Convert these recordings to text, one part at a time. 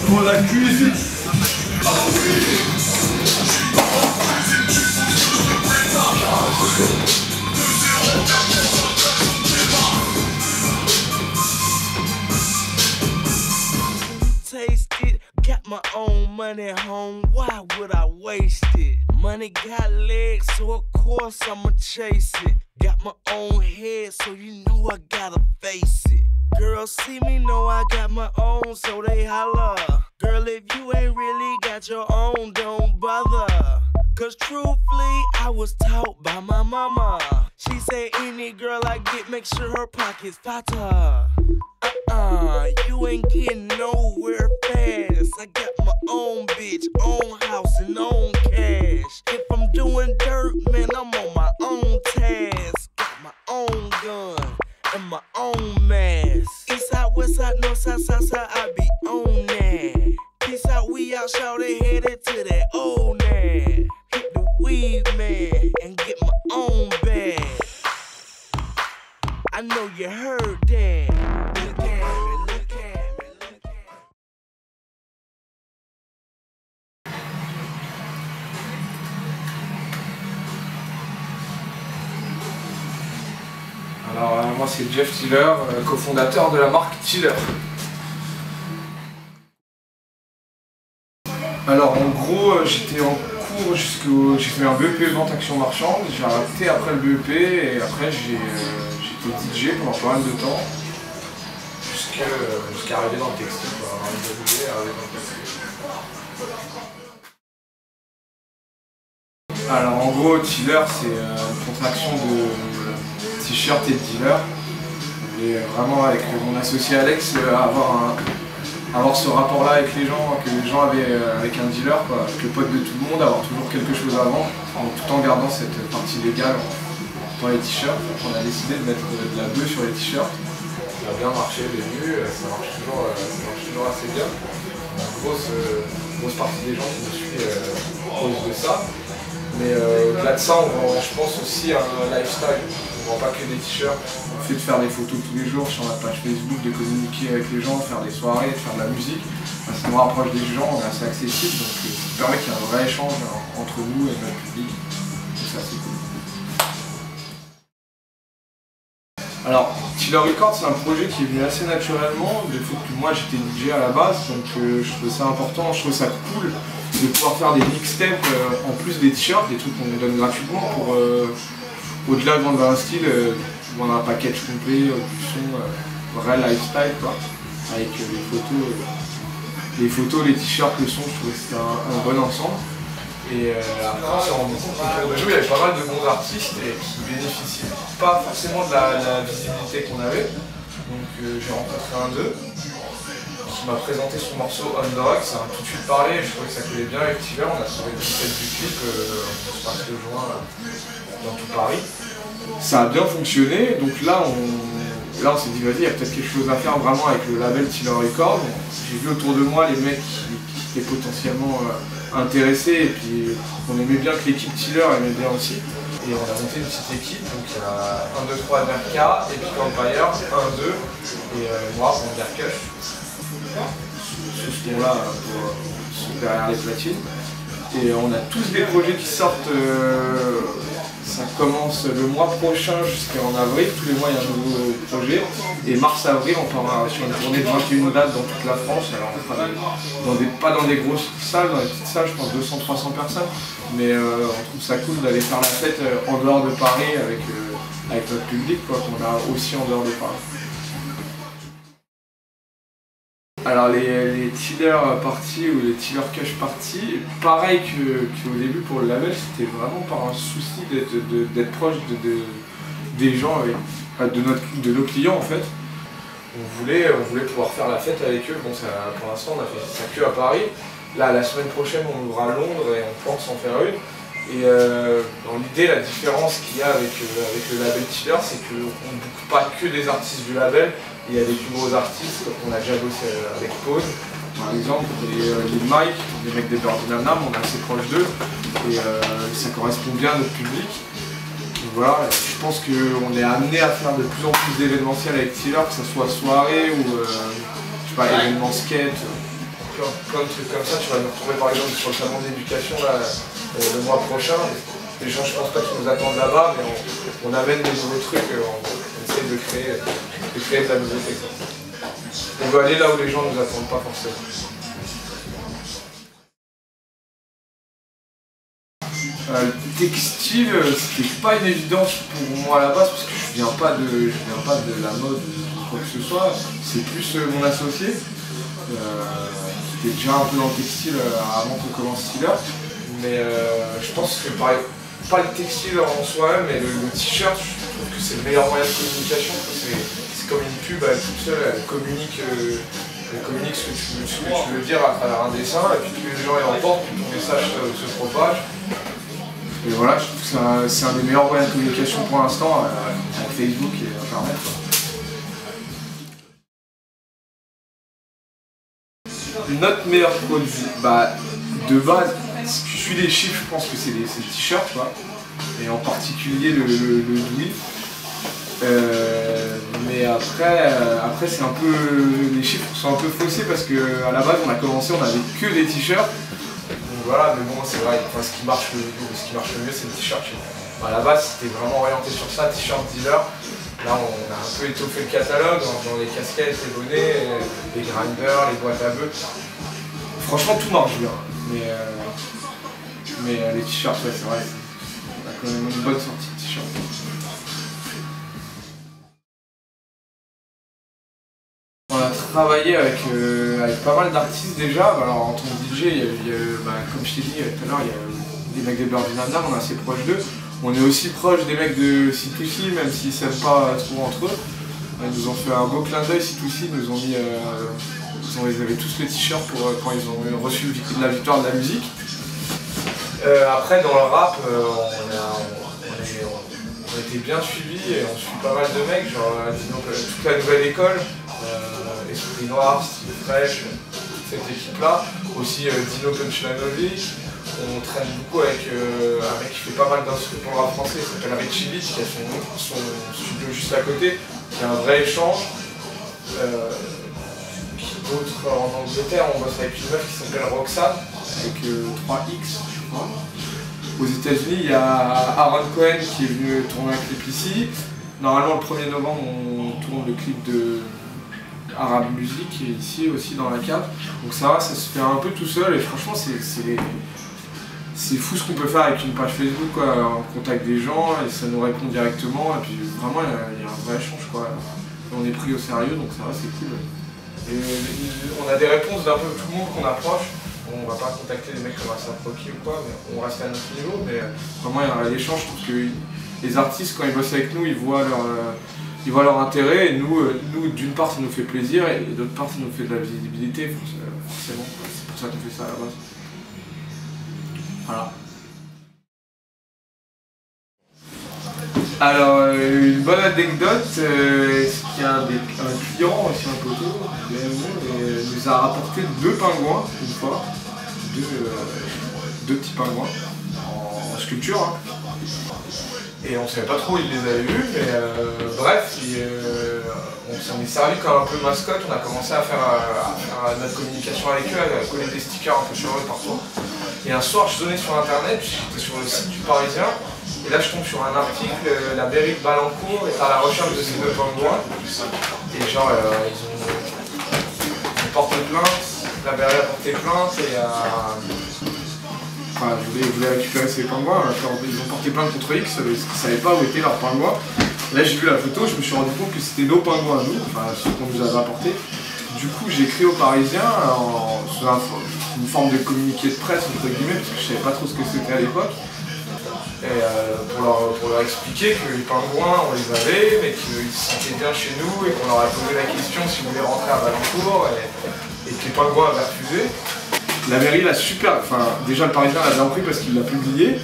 pour la cuisine. Taste it, got my own money home, why would I waste it? Money got legs, so of course I'ma chase it. Got my own head, so you know I gotta face it. Girls see me, know I got my own, so they holla. Girl, if you ain't really got your own, don't bother. Cause truthfully, I was taught by my mama. She said any girl I get, make sure her pockets fatter. You ain't getting nowhere fast. I got my own bitch, own house, and own cash. If I'm doing dirt, man, I'm on my own task. Got my own gun and my own mask. East side, west side, north side, south side, I be on that. Peace out, we out, shout it, headed to that old man. Hit the weed man and get my own bag. I know you heard that. Look at me, look at me, look at me. Alors moi c'est Jeff Tiller, cofondateur de la marque Tiller. Alors en gros j'étais en cours j'ai fait un BEP vente action marchande, j'ai arrêté après le BEP et après j'étais DJ pendant pas mal de temps jusqu'à arriver dans le textile, Alors en gros Tiller c'est une contraction de t-shirt et de dealer. Et vraiment avec mon associé Alex avoir ce rapport là avec les gens que les gens avaient avec un dealer, quoi, avec le pote de tout le monde, avoir toujours quelque chose à vendre, tout en gardant cette partie légale dans les t-shirts. On a décidé de mettre de la bœuf sur les t-shirts. Ça a bien marché au début, ça marche toujours assez bien. Une grosse partie des gens qui nous suivent à cause de ça. Mais au-delà de ça, on vend, je pense aussi un lifestyle. On vend pas que des t-shirts. On fait de faire des photos tous les jours sur la page Facebook, de communiquer avec les gens, de faire des soirées, de faire de la musique. Ça nous rapproche des gens, on est assez accessible, donc ça permet qu'il y ait un vrai échange entre nous et notre public. Donc ça c'est cool. Alors, Tiller Records, c'est un projet qui est venu assez naturellement, du fait que moi j'étais DJ à la base, donc je trouvais ça important, je trouvais ça cool de pouvoir faire des mixtapes en plus des t-shirts, des trucs qu'on nous donne gratuitement pour, au-delà de vendre un style, vendre un package complet, du son, vrai lifestyle quoi, avec les photos, les t-shirts, le son, je trouvais que c'était un bon ensemble. Et après on s'est rendu compte qu'au début il y avait pas mal de bons artistes et qui bénéficiaient pas forcément de la visibilité qu'on avait. Donc j'ai rencontré un d'eux qui m'a présenté son morceau On Dog, ça m'a tout de suite parlé, je trouvais que ça collait bien avec Tiller, on a trouvé le titre du clip, on se passe le joint dans tout Paris. Ça a bien fonctionné, donc là on s'est dit vas-y, il y a peut-être quelque chose à faire vraiment avec le label Tiller Records. J'ai vu autour de moi les mecs qui étaient potentiellement intéressés et puis on aimait bien que l'équipe Tiller aimait bien aussi. Et on a monté une petite équipe, donc il y a 1, 2, 3 Derka, Epic Empire, 1, 2 et moi pour Derka. Ce son-là derrière les platines. Et on a tous des projets qui sortent, ça commence le mois prochain jusqu'en avril, tous les mois il y a un nouveau projet. Et mars-avril on part sur une tournée de 21 dates dans toute la France. Alors pas dans des grosses salles, dans des petites salles, je pense 200-300 personnes. Mais on trouve ça cool d'aller faire la fête en dehors de Paris avec notre public, quoi, qu'on a aussi en dehors de Paris. Alors les Tiller Party ou les Tiller Cash Party, pareil qu'au début pour le label, c'était vraiment par un souci d'être proche des gens, de nos clients en fait. On voulait pouvoir faire la fête avec eux. Bon, pour l'instant on a fait ça que à Paris. Là la semaine prochaine on ouvre à Londres et on pense en faire une. Et dans l'idée, la différence qu'il y a avec le label Tiller, c'est qu'on ne boucle pas que des artistes du label. Il y a des plus gros artistes, on a déjà bossé avec Pone, par exemple, les Mike, les mecs des Birdinanam, on est assez proche d'eux, et ça correspond bien à notre public. Donc voilà, je pense qu'on est amené à faire de plus en plus d'événementiels avec Tiller, que ce soit soirée ou je sais pas, événements skate. plein de trucs comme ça. Tu vas nous retrouver par exemple sur le salon d'éducation le mois prochain. Les gens, je pense pas qu'ils nous attendent là-bas, mais on amène des nouveaux trucs, on essaie de créer de la nouveauté. On veut aller là où les gens nous attendent pas forcément. Le textile, c'était pas une évidence pour moi à la base parce que je viens pas de la mode ou quoi que ce soit. C'est plus mon associé qui était déjà un peu dans le textile avant qu'on commence Steeler. Mais je pense que pas le textile en soi-même, mais le t-shirt, je trouve que c'est le meilleur moyen de communication. C'est comme une pub, elle toute seule, elle communique ce que tu veux dire à travers un dessin, et puis tous les gens y emportent, puis ton message se propage. Et voilà, je trouve que c'est un des meilleurs moyens de communication pour l'instant, avec Facebook et Internet. Notre meilleur produit, de base, si tu suis les chiffres, je pense que c'est les t-shirts, et en particulier le Dewey. Mais après c'est un peu, les chiffres sont un peu faussés parce qu'à la base on a commencé, on avait que des t-shirts. Donc voilà, mais bon c'est vrai, ce qui marche le mieux c'est le t-shirt. À la base c'était vraiment orienté sur ça, t-shirt dealer. Là on a un peu étoffé le catalogue dans les casquettes, les bonnets, les grinders, les boîtes à bœufs. Franchement tout marche bien. Mais les t-shirts, ouais, c'est vrai, on a quand même une bonne sortie de t-shirts. On a travaillé avec pas mal d'artistes déjà. Alors en tant que DJ, comme je t'ai dit tout à l'heure, il y a des mecs de Birdie on est assez proches d'eux. On est aussi proche des mecs de C2C, même s'ils ne s'aiment pas trop entre eux. Ils nous ont fait un beau clin d'œil, C2C, ils nous ont mis, ils avaient tous les t-shirts quand ils ont reçu la victoire de la musique. Après dans le rap, on était bien suivis et on suit pas mal de mecs, genre toute la nouvelle école, Esprit Noir, Style Fresh, cette équipe-là. Aussi Dino Punchlanovic. On traîne beaucoup avec un mec qui fait pas mal d'instruments pour le rap français, il s'appelle Richie Beat, qui a son studio juste à côté, qui a un vrai échange. D'autres en Angleterre, on bosse avec une meuf qui s'appelle Roxanne, avec 3X. Aux États-Unis, il y a Aaron Cohen qui est venu tourner un clip ici. Normalement, le 1er novembre, on tourne le clip de Arab Music qui est ici aussi dans la cave. Donc ça va, ça se fait un peu tout seul et franchement, c'est fou ce qu'on peut faire avec une page Facebook, quoi. On contacte des gens et ça nous répond directement. Et puis vraiment, il y a un vrai échange, quoi. On est pris au sérieux, donc ça va, c'est cool. Et on a des réponses d'un peu tout le monde qu'on approche. On va pas contacter des mecs comme Asaproki ou quoi, mais on reste à notre niveau. Mais vraiment, il y a un réel échange. Je trouve que les artistes, quand ils bossent avec nous, ils voient leur intérêt. Et nous d'une part, ça nous fait plaisir, et d'autre part, ça nous fait de la visibilité, forcément. C'est pour ça qu'on fait ça à la base. Voilà. Alors, une bonne anecdote, c'est qu'il y a un client, aussi un poteau, nous a rapporté 2 pingouins une fois, deux petits pingouins en sculpture. Hein. Et on ne savait pas trop où il les avait vus, mais bref, on s'en est servi comme un peu mascotte. On a commencé à faire notre communication avec eux, à coller des stickers un peu sur eux partout. Et un soir, je donnais sur internet, j'étais sur le site du Parisien, et là je tombe sur un article, la mairie de Balancourt est à la recherche de ces 2 pingouins. Et genre, ils portent plainte, la mairie a porté plainte et enfin, ils voulaient récupérer ces pingouins. Ils ont porté plainte contre X, ils ne savaient pas où étaient leurs pingouins. Là j'ai vu la photo, je me suis rendu compte que c'était nos pingouins à nous, enfin ceux qu'on nous avait apportés. Du coup j'ai écrit au Parisien sous une forme de communiqué de presse entre guillemets, parce que je savais pas trop ce que c'était à l'époque. Et pour leur expliquer que les pingouins on les avait, mais qu'ils se sentaient bien chez nous et qu'on leur a posé la question s'ils voulaient rentrer à Balancourt et que les pingouins avaient refusé. La mairie l'a déjà le Parisien l'a bien pris parce qu'il l'a publié.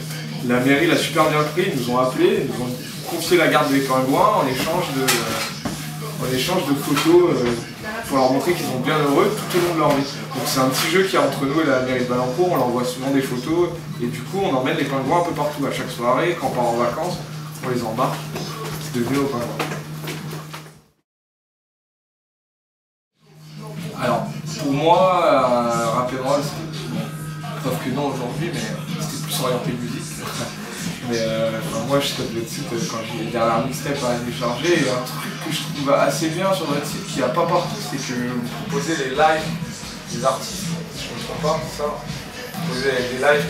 La mairie l'a super bien pris, ils nous ont appelés, ils nous ont confié la garde des pingouins en échange de photos pour leur montrer qu'ils sont bien heureux tout au long de leur vie. Donc c'est un petit jeu qu'il y a entre nous et la mairie de Balancourt, on leur envoie souvent des photos et du coup on emmène les pingouins un peu partout à chaque soirée, quand on part en vacances, on les embarque. C'est devenu nos pingouins. Alors pour moi, rock'n'roll, bon, preuve que non aujourd'hui, mais c'était plus orienté musique. Mais moi je stoppe votre site quand j'ai derrière mixtape à télécharger, et un truc que je trouve assez bien sur votre site qu'il n'y a pas partout, c'est que vous proposez les lives des artistes, si je ne me trompe pas, c'est ça. Vous proposez des lives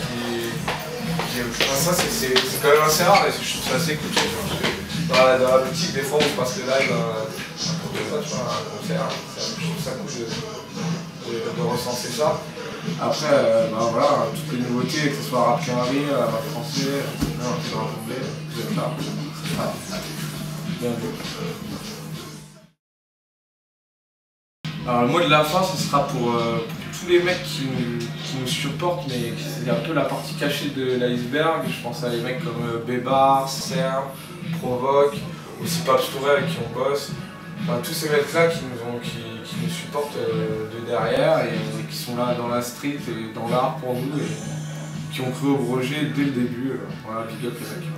ça c'est quand même assez rare et je trouve ça assez cool, parce que dans la boutique des fois on passe le live un concert, je trouve ça cool de recenser ça. Après, voilà, toutes les nouveautés, que ce soit rap carré, rap français, rap anglais, vous êtes là. Bien vu. Alors le mot de la fin, ce sera pour tous les mecs qui nous supportent, mais c'est un peu la partie cachée de l'iceberg. Je pense à des mecs comme Bébar, Serbe, Provoque, aussi Paps Touré avec qui on bosse. Enfin, tous ces mecs-là qui nous supportent de derrière et qui sont là dans la street et dans l'art pour nous et qui ont cru au projet dès le début. Voilà, big up les mecs.